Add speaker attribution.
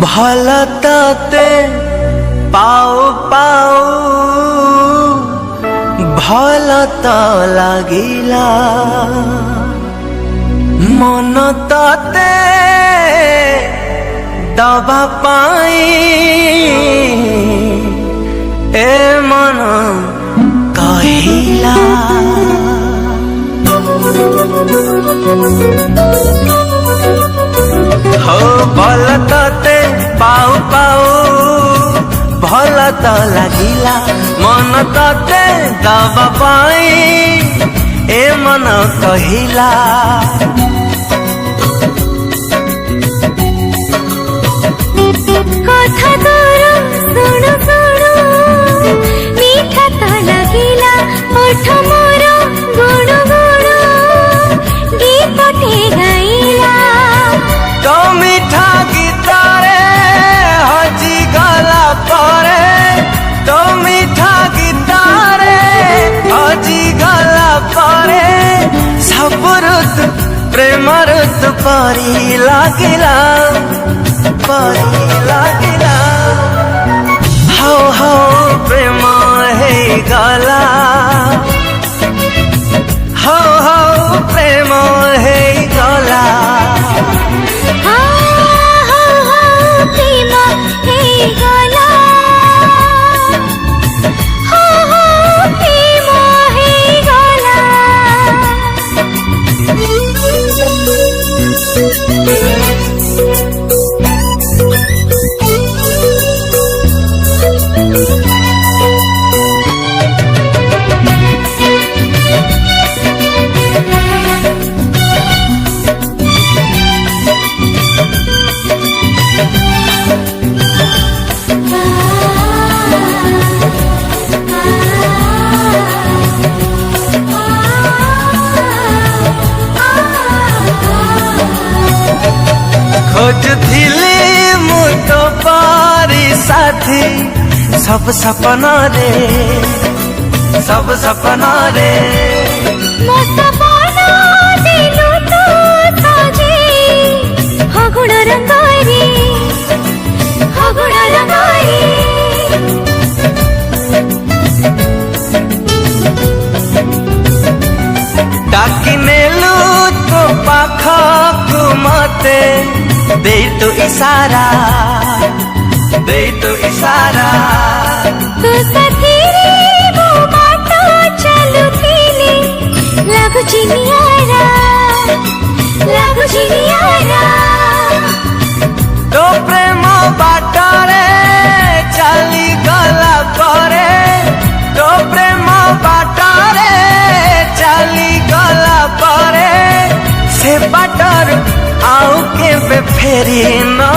Speaker 1: भल ताते पाऊ पाऊ भल तो लागिला मन ताते दबा पाई ए मन कहिला हो भल ताते पाऊ पाऊ भल तो लागिला मन ताते दबा पाई ए मन कहिला
Speaker 2: कथा तोर सुणु सुणु मीठा तो लागिला ओठ मोर गुणु गुणु गीतटे गाइला
Speaker 1: तो मीठा गीतारे हजी गला परे तो मीठा गीतारे हजी गला परे सब ऋतु प्रेम ऋतु परी लागिला हो हो प्रेम हे गला हो हो प्रेम हे गला
Speaker 2: हो प्रेम हे गला हो प्रेम हे गला
Speaker 1: खोजुथिली मु तो पारी साथी सब सपना रे
Speaker 2: मो सपना दिलु तो साजे हगुण रंगारी
Speaker 1: डाकी नेलु तो पाखकु मते दे तू इशारा
Speaker 2: तो साथी रे मो बाटो चलुथिले लागुची नियारा
Speaker 1: तो प्रेम बाटरे चली गला परे तो प्रेम बाटरे चली गला परे से बाटर आउ के फेरी न